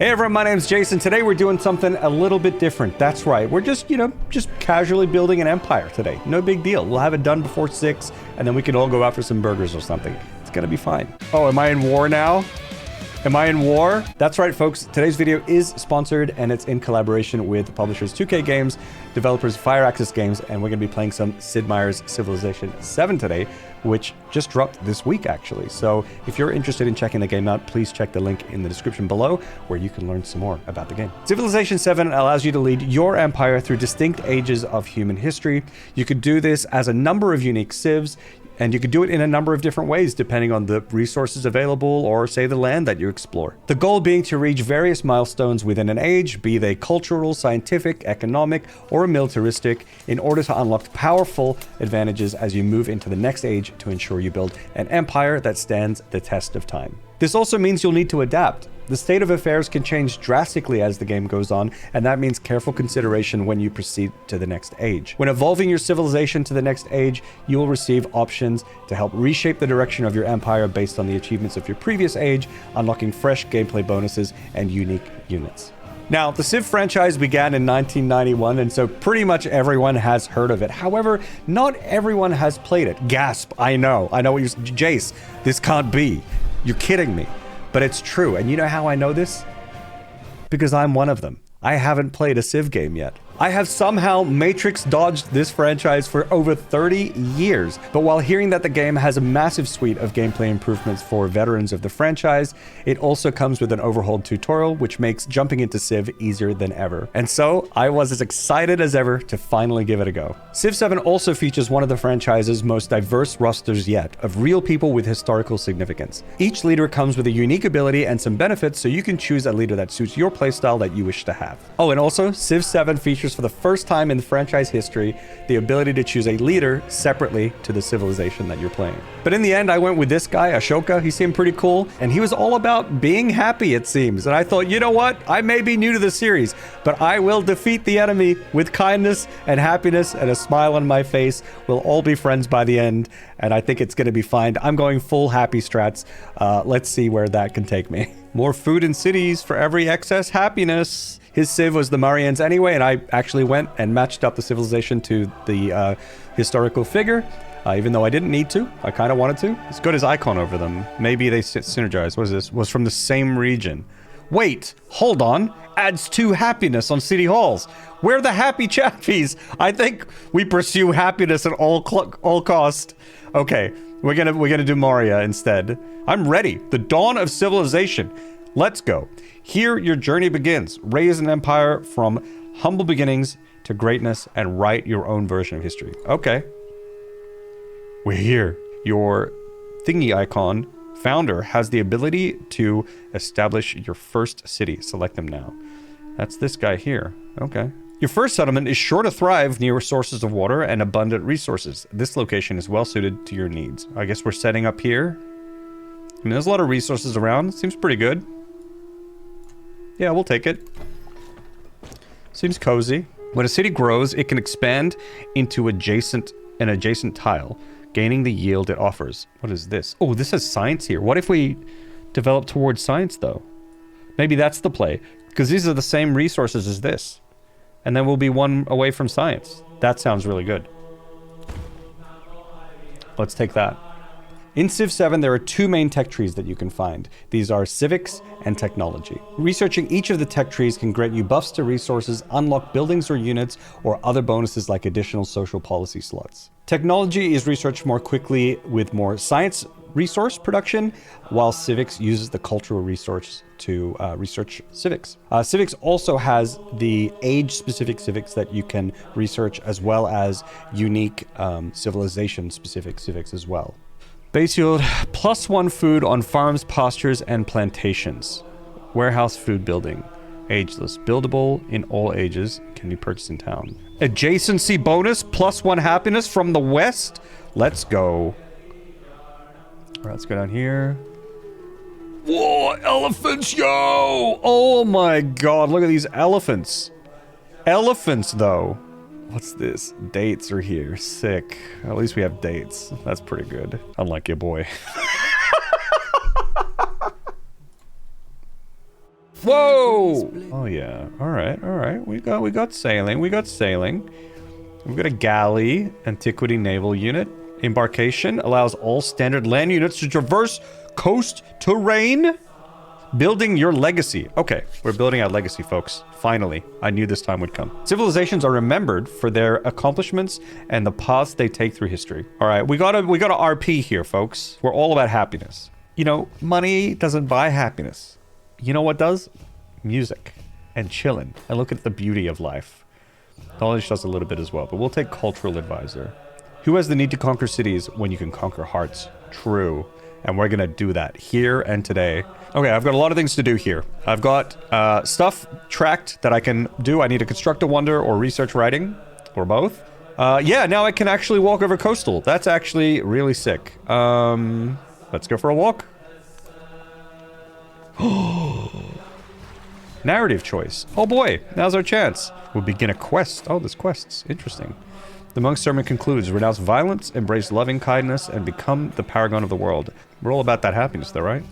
Hey everyone, my name's Jason. Today we're doing something a little bit different. That's right. We're just casually building an empire today. No big deal. We'll have it done before 6, and then we can all go out for some burgers or something. It's gonna be fine. Oh, am I in war now? Am I in war? That's right, folks. Today's video is sponsored, and it's in collaboration with publishers 2K Games, developers Fire Access Games, and we're going to be playing some Sid Meier's Civilization VII today, which just dropped this week, actually. So if you're interested in checking the game out, please check the link in the description below, where you can learn some more about the game. Civilization VII allows you to lead your empire through distinct ages of human history. You could do this as a number of unique civs, and you could do it in a number of different ways, depending on the resources available or, say, the land that you explore. The goal being to reach various milestones within an age, be they cultural, scientific, economic, or militaristic, in order to unlock powerful advantages as you move into the next age to ensure you build an empire that stands the test of time. This also means you'll need to adapt. The state of affairs can change drastically as the game goes on, and that means careful consideration when you proceed to the next age. When evolving your civilization to the next age, you will receive options to help reshape the direction of your empire based on the achievements of your previous age, unlocking fresh gameplay bonuses and unique units. Now, the Civ franchise began in 1991, and so pretty much everyone has heard of it. However, not everyone has played it. Gasp, I know what you're saying. Jace, this can't be. You're kidding me. But it's true, and you know how I know this? Because I'm one of them. I haven't played a Civ game yet. I have somehow matrix dodged this franchise for over 30 years. But while hearing that the game has a massive suite of gameplay improvements for veterans of the franchise, it also comes with an overhauled tutorial, which makes jumping into Civ easier than ever. And so I was as excited as ever to finally give it a go. Civ 7 also features one of the franchise's most diverse rosters yet, of real people with historical significance. Each leader comes with a unique ability and some benefits, so you can choose a leader that suits your playstyle that you wish to have. Oh, and also, Civ 7 features for the first time in the franchise history the ability to choose a leader separately to the civilization that you're playing. But in the end, I went with this guy, Ashoka. He seemed pretty cool, and he was all about being happy, it seems. And I thought, you know what? I may be new to the series, but I will defeat the enemy with kindness and happiness and a smile on my face. We'll all be friends by the end, and I think it's going to be fine. I'm going full happy strats. Let's see where that can take me. More food in cities for every excess happiness. His civ was the Marians anyway, and I actually went and matched up the civilization to the historical figure, even though I didn't need to. I kind of wanted to. It's got his icon over them. Maybe they synergize. What is this? Was from the same region. Wait, hold on. Adds 2 happiness on city halls. We're the happy chappies. I think we pursue happiness at all cost. Okay, we're gonna do Moria instead. I'm ready. The dawn of civilization. Let's go. Here your journey begins. Raise an empire from humble beginnings to greatness and write your own version of history. Okay. We're here. Your thingy icon founder has the ability to establish your first city. Select them now. That's this guy here. Okay. Your first settlement is sure to thrive near sources of water and abundant resources. This location is well suited to your needs. I guess we're setting up here. I mean, there's a lot of resources around. Seems pretty good. Yeah, we'll take it. Seems cozy. When a city grows, it can expand into an adjacent tile, gaining the yield it offers. What is this? Oh, this has science here. What if we develop towards science, though? Maybe that's the play, because these are the same resources as this. And then we'll be one away from science. That sounds really good. Let's take that. In Civ 7, there are 2 main tech trees that you can find. These are civics and technology. Researching each of the tech trees can grant you buffs to resources, unlock buildings or units, or other bonuses like additional social policy slots. Technology is researched more quickly with more science resource production, while civics uses the cultural resource to research civics. Civics also has the age-specific civics that you can research, as well as unique civilization-specific civics as well. Base yield, +1 food on farms, pastures, and plantations. Warehouse food building. Ageless. Buildable in all ages. Can be purchased in town. Adjacency bonus, +1 happiness from the west. Let's go. All right, let's go down here. Whoa, elephants, yo! Oh my god, look at these elephants. Elephants, though. What's this? Dates are here. Sick. At least we have dates. That's pretty good. Unlike your boy. Whoa! Oh yeah. All right. All right. We got sailing. We got sailing. We've got a galley, antiquity naval unit. Embarkation allows all standard land units to traverse coast terrain. Building your legacy. Okay, we're building our legacy, folks. Finally, I knew this time would come. Civilizations are remembered for their accomplishments and the paths they take through history. All right, we got a RP here, folks. We're all about happiness. You know, money doesn't buy happiness. You know what does? Music and chilling and look at the beauty of life. Knowledge does a little bit as well, but we'll take cultural advisor. Who has the need to conquer cities when you can conquer hearts? True. And we're gonna do that here and today. Okay, I've got a lot of things to do here. I've got stuff tracked that I can do. I need to construct a wonder or research writing, or both. Yeah, now I can actually walk over coastal. That's actually really sick. Let's go for a walk. Narrative choice. Oh boy, now's our chance. We'll begin a quest. Oh, there's quests. Interesting. The monk's sermon concludes, renounce violence, embrace loving kindness, and become the paragon of the world. We're all about that happiness though, right?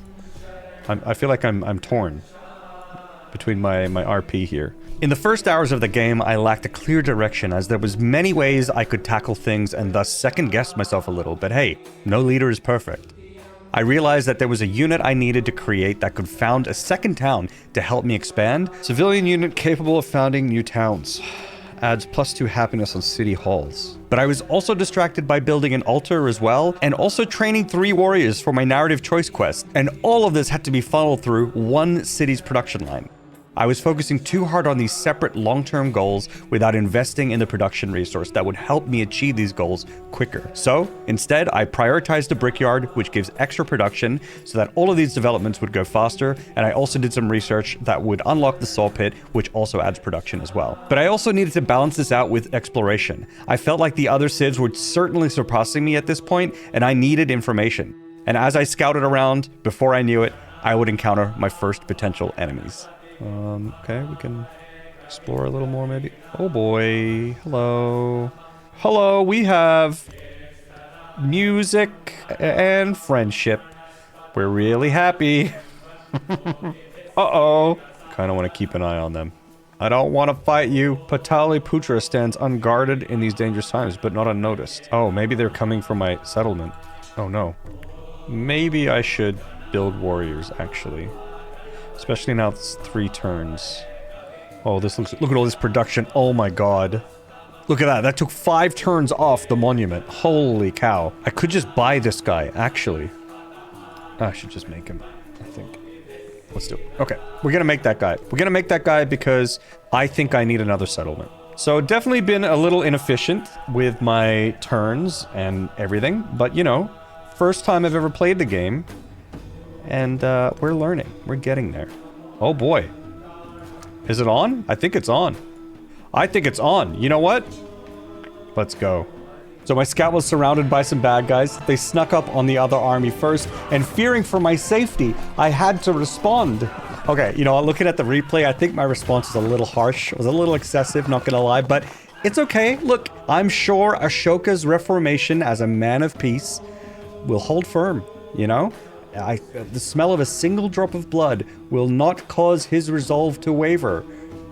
I feel like I'm torn between my RP here. In the first hours of the game, I lacked a clear direction as there was many ways I could tackle things and thus second-guessed myself a little, but hey, no leader is perfect. I realized that there was a unit I needed to create that could found a second town to help me expand. Civilian unit capable of founding new towns. Adds +2 happiness on city halls. But I was also distracted by building an altar as well, and also training 3 warriors for my narrative choice quest, and all of this had to be funneled through one city's production line. I was focusing too hard on these separate long-term goals without investing in the production resource that would help me achieve these goals quicker. So, instead, I prioritized the brickyard, which gives extra production, so that all of these developments would go faster, and I also did some research that would unlock the saw pit, which also adds production as well. But I also needed to balance this out with exploration. I felt like the other civs were certainly surpassing me at this point, and I needed information. And as I scouted around, before I knew it, I would encounter my first potential enemies. Okay, we can explore a little more maybe. Oh boy, hello. Hello, we have music and friendship. We're really happy. Uh-oh. Kind of want to keep an eye on them. I don't want to fight you. Pataliputra stands unguarded in these dangerous times, but not unnoticed. Oh, maybe they're coming from my settlement. Oh no. Maybe I should build warriors, actually. Especially now it's 3 turns. Oh, this looks... Look at all this production. Oh my god. Look at that. That took 5 turns off the monument. Holy cow. I could just buy this guy, actually. I should just make him, I think. Let's do it. Okay. We're gonna make that guy. We're gonna make that guy because I think I need another settlement. So definitely been a little inefficient with my turns and everything. But, you know, first time I've ever played the game. And we're learning. We're getting there. Oh boy. Is it on? I think it's on. I think it's on. You know what? Let's go. So my scout was surrounded by some bad guys. They snuck up on the other army first, and fearing for my safety, I had to respond. Okay, you know, looking at the replay, I think my response was a little harsh. It was a little excessive, not gonna lie, but it's okay. Look, I'm sure Ashoka's reformation as a man of peace will hold firm, you know? The smell of a single drop of blood will not cause his resolve to waver,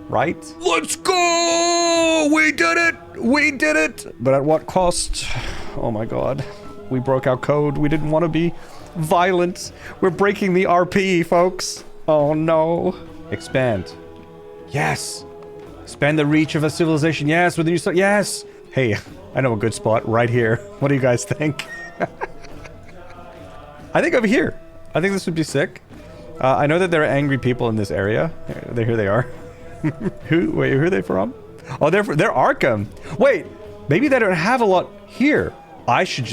right? Let's go! We did it! We did it! But at what cost? Oh my god. We broke our code. We didn't want to be violent. We're breaking the RP, folks. Oh no. Expand. Yes! Expand the reach of a civilization. Yes, with a new start. Yes! Hey, I know a good spot right here. What do you guys think? I think over here. I think this would be sick. I know that there are angry people in this area. Here they are. Who are they from? Oh, they're Arkham. Wait, maybe they don't have a lot here. I should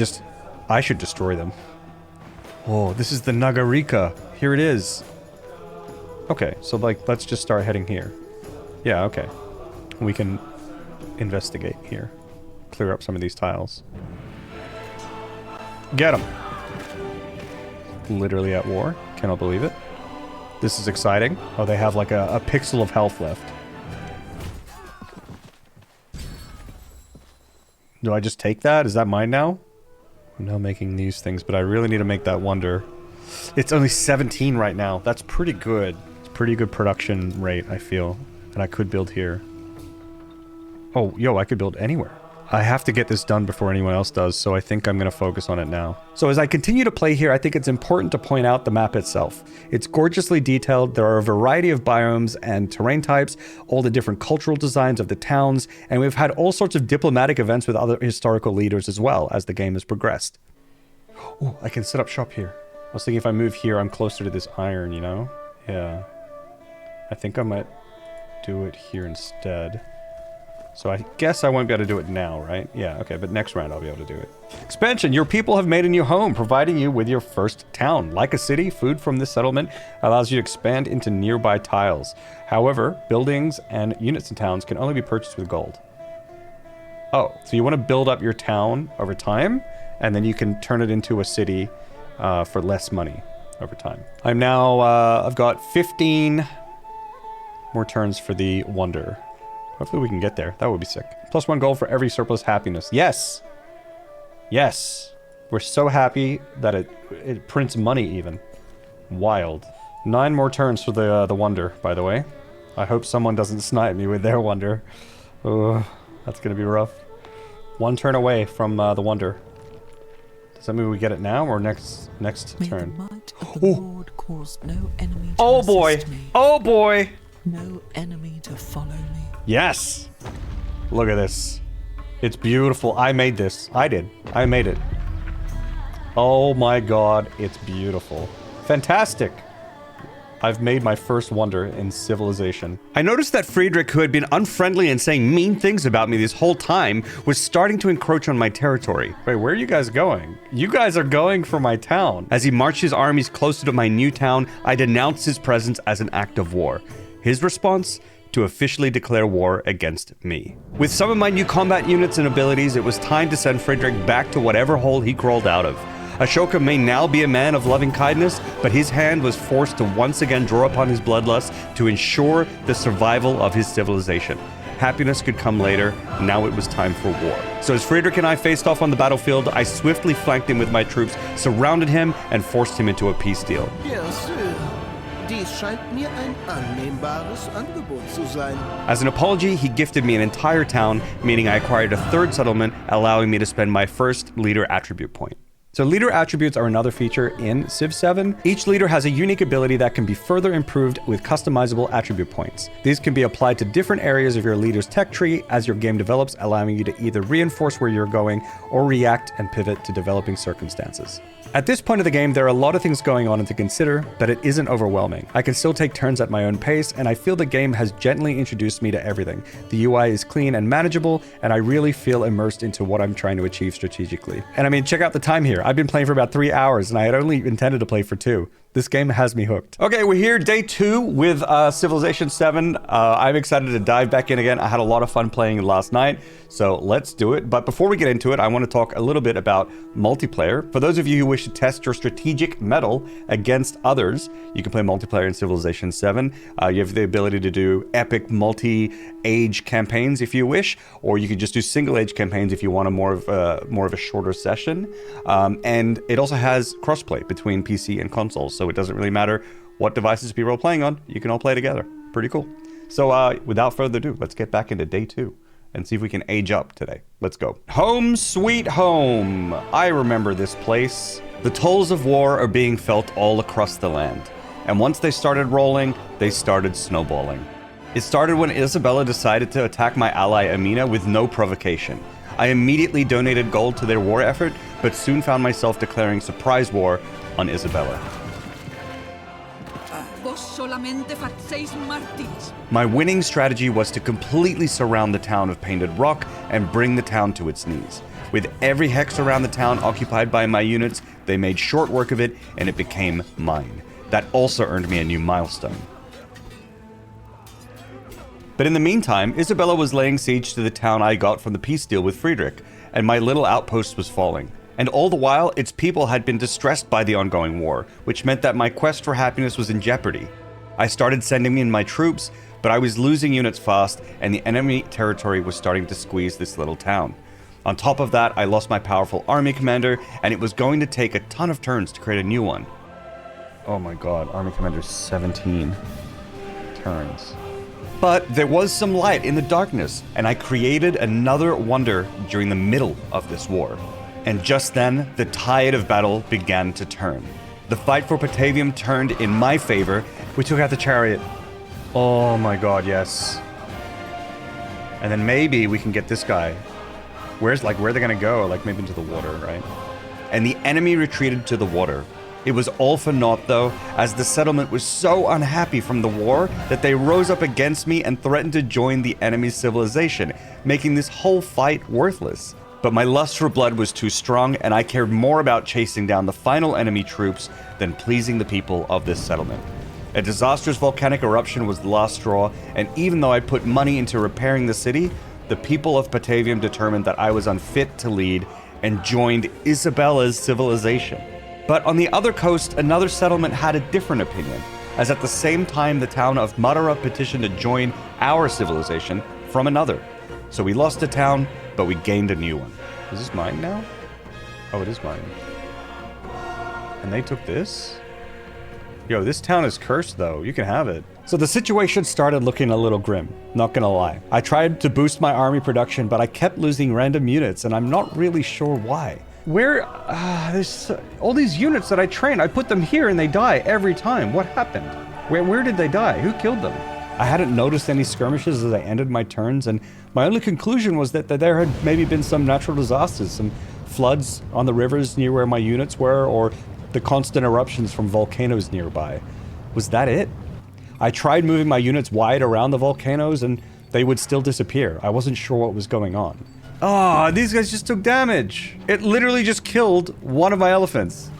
destroy them. Oh, this is the Nagarika. Here it is. Okay, so like, let's just start heading here. Yeah, okay. We can investigate here. Clear up some of these tiles. Get them. Literally at war. Cannot believe it. This is exciting. Oh, they have like a pixel of health left. Do I just take that? Is that mine now? I'm now making these things, but I really need to make that wonder. It's only 17 right now. That's pretty good. It's pretty good production rate, I feel. And I could build here. Oh, yo, I could build anywhere. I have to get this done before anyone else does, so I think I'm going to focus on it now. So as I continue to play here, I think it's important to point out the map itself. It's gorgeously detailed. There are a variety of biomes and terrain types, all the different cultural designs of the towns, and we've had all sorts of diplomatic events with other historical leaders as well as the game has progressed. Oh, I can set up shop here. I was thinking if I move here, I'm closer to this iron, you know? Yeah. I think I might do it here instead. So I guess I won't be able to do it now, right? Yeah, okay, but next round I'll be able to do it. Expansion, your people have made a new home, providing you with your first town. Like a city, food from this settlement allows you to expand into nearby tiles. However, buildings and units in towns can only be purchased with gold. Oh, so you want to build up your town over time, and then you can turn it into a city for less money over time. I'm now, I've got 15 more turns for the Wonder. Hopefully we can get there. That would be sick. +1 gold for every surplus happiness. Yes! Yes! We're so happy that it prints money even. Wild. 9 more turns for the Wonder, by the way. I hope someone doesn't snipe me with their Wonder. Ugh, that's gonna be rough. 1 turn away from the Wonder. Does that mean we get it now or next turn? Oh. No enemy to oh boy! me. Oh boy! No enemy to follow me. Yes! Look at this. It's beautiful. I made this. I did. I made it. Oh my god, it's beautiful. Fantastic! I've made my first Wonder in Civilization. I noticed that Friedrich, who had been unfriendly and saying mean things about me this whole time, was starting to encroach on my territory. Wait, where are you guys going? You guys are going for my town. As he marched his armies closer to my new town, I denounced his presence as an act of war. His response? To officially declare war against me. With some of my new combat units and abilities, it was time to send Friedrich back to whatever hole he crawled out of. Ashoka may now be a man of loving kindness, but his hand was forced to once again draw upon his bloodlust to ensure the survival of his civilization. Happiness could come later, now it was time for war. So as Friedrich and I faced off on the battlefield, I swiftly flanked him with my troops, surrounded him, and forced him into a peace deal. Yes, dies scheint mir ein annehmbares Angebot zu sein. As an apology, he gifted me an entire town, meaning I acquired a 3rd settlement, allowing me to spend my first leader attribute point. So leader attributes are another feature in Civ 7. Each leader has a unique ability that can be further improved with customizable attribute points. These can be applied to different areas of your leader's tech tree as your game develops, allowing you to either reinforce where you're going or react and pivot to developing circumstances. At this point of the game, there are a lot of things going on and to consider, but it isn't overwhelming. I can still take turns at my own pace, and I feel the game has gently introduced me to everything. The UI is clean and manageable, and I really feel immersed into what I'm trying to achieve strategically. And I mean, check out the time here. I've been playing for about 3 hours, and I had only intended to play for 2. This game has me hooked. Okay, we're here, day 2 with Civilization 7. I'm excited to dive back in again. I had a lot of fun playing last night, so let's do it. But before we get into it, I want to talk a little bit about multiplayer. For those of you who wish to test your strategic mettle against others, you can play multiplayer in Civilization 7. You have the ability to do epic multi-age campaigns if you wish, or you can just do single-age campaigns if you want a more of a shorter session. And it also has crossplay between PC and consoles. So it doesn't really matter what devices people are playing on. You can all play together. Pretty cool. So without further ado, let's get back into day 2 and see if we can age up today. Let's go. Home sweet home. I remember this place. The tolls of war are being felt all across the land. And once they started rolling, they started snowballing. It started when Isabella decided to attack my ally Amina with no provocation. I immediately donated gold to their war effort, but soon found myself declaring surprise war on Isabella. My winning strategy was to completely surround the town of Painted Rock and bring the town to its knees. With every hex around the town occupied by my units, they made short work of it and it became mine. That also earned me a new milestone. But in the meantime, Isabella was laying siege to the town I got from the peace deal with Friedrich, and my little outpost was falling. And all the while, its people had been distressed by the ongoing war, which meant that my quest for happiness was in jeopardy. I started sending in my troops, but I was losing units fast, and the enemy territory was starting to squeeze this little town. On top of that, I lost my powerful army commander, and it was going to take a ton of turns to create a new one. Oh my god, army commander 17. turns. But there was some light in the darkness, and I created another wonder during the middle of this war. And just then, the tide of battle began to turn. The fight for Patavium turned in my favor. We took out the chariot. Oh my god, yes. And then maybe we can get this guy. Where are they gonna go? Like maybe into the water, right? And the enemy retreated to the water. It was all for naught though, as the settlement was so unhappy from the war that they rose up against me and threatened to join the enemy's civilization, making this whole fight worthless. But my lust for blood was too strong, and I cared more about chasing down the final enemy troops than pleasing the people of this settlement. A disastrous volcanic eruption was the last straw, and even though I put money into repairing the city, the people of Patavium determined that I was unfit to lead and joined Isabella's civilization. But on the other coast, another settlement had a different opinion, as at the same time the town of Madara petitioned to join our civilization from another. So we lost a town, but we gained a new one. Is this mine now? Oh, it is mine. And they took this? Yo, this town is cursed though. You can have it. So the situation started looking a little grim, not gonna lie. I tried to boost my army production, but I kept losing random units, and I'm not really sure why. There's all these units that I train, I put them here and they die every time. What happened? Where did they die? Who killed them? I hadn't noticed any skirmishes as I ended my turns, and my only conclusion was that there had maybe been some natural disasters, some floods on the rivers near where my units were, or the constant eruptions from volcanoes nearby. Was that it? I tried moving my units wide around the volcanoes and they would still disappear. I wasn't sure what was going on. Oh, these guys just took damage. It literally just killed one of my elephants.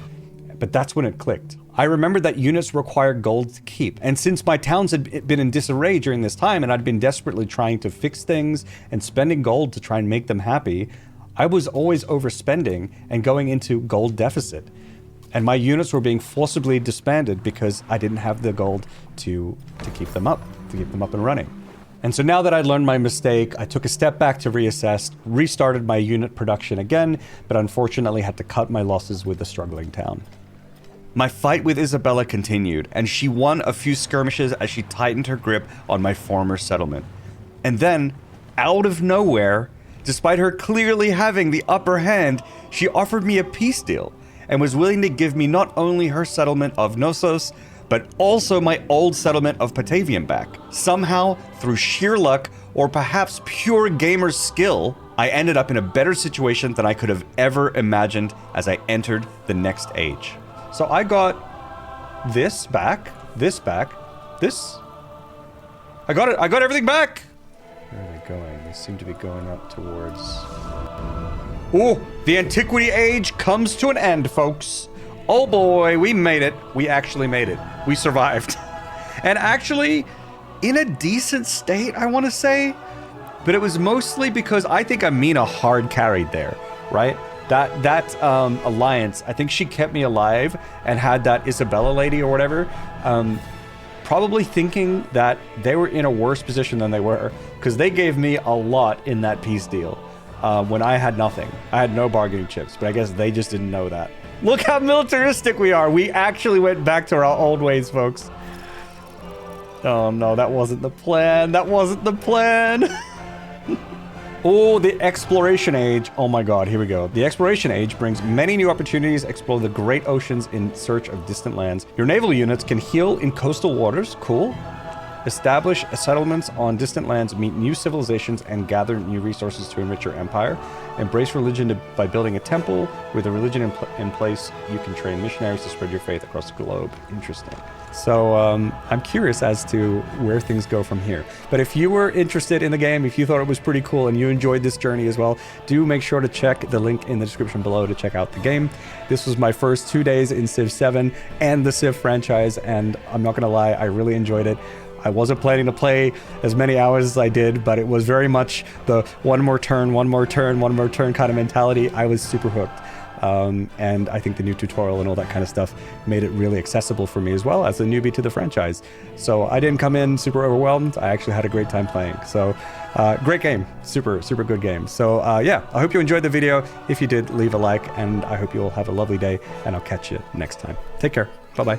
But that's when it clicked. I remembered that units required gold to keep. And since my towns had been in disarray during this time and I'd been desperately trying to fix things and spending gold to try and make them happy, I was always overspending and going into gold deficit. And my units were being forcibly disbanded because I didn't have the gold to keep them up and running. And so now that I'd learned my mistake, I took a step back to reassess, restarted my unit production again, but unfortunately had to cut my losses with the struggling town. My fight with Isabella continued, and she won a few skirmishes as she tightened her grip on my former settlement. And then, out of nowhere, despite her clearly having the upper hand, she offered me a peace deal, and was willing to give me not only her settlement of Knossos, but also my old settlement of Patavium back. Somehow, through sheer luck, or perhaps pure gamer skill, I ended up in a better situation than I could have ever imagined as I entered the next age. So I got this back, this. I got it, I got everything back! Where are they going? They seem to be going up towards... Oh, the Antiquity Age comes to an end, folks. Oh boy, we made it. We actually made it. We survived. And actually, in a decent state, I want to say. But it was mostly because I think Amina hard carried there, right? That alliance, I think she kept me alive and had that Isabella lady or whatever, probably thinking that they were in a worse position than they were, because they gave me a lot in that peace deal. When I had nothing. I had no bargaining chips, but I guess they just didn't know that. Look how militaristic we are. We actually went back to our old ways, folks. Oh no, that wasn't the plan. That wasn't the plan. Oh, the Exploration Age. Oh my god, here we go. The Exploration Age brings many new opportunities. Explore the great oceans in search of distant lands. Your naval units can heal in coastal waters. Cool. Establish settlements on distant lands, meet new civilizations, and gather new resources to enrich your empire. Embrace religion by building a temple. With a religion in place, you can train missionaries to spread your faith across the globe. Interesting. So I'm curious as to where things go from here. But if you were interested in the game, if you thought it was pretty cool and you enjoyed this journey as well, do make sure to check the link in the description below to check out the game. This was my first 2 days in Civ 7 and the Civ franchise, and I'm not gonna lie, I really enjoyed it. I wasn't planning to play as many hours as I did, but it was very much the one more turn kind of mentality. I was super hooked. And I think the new tutorial and all that kind of stuff made it really accessible for me as well as a newbie to the franchise. So I didn't come in super overwhelmed. I actually had a great time playing. So great game. Super good game. So yeah, I hope you enjoyed the video. If you did, leave a like, and I hope you all have a lovely day, and I'll catch you next time. Take care. Bye-bye.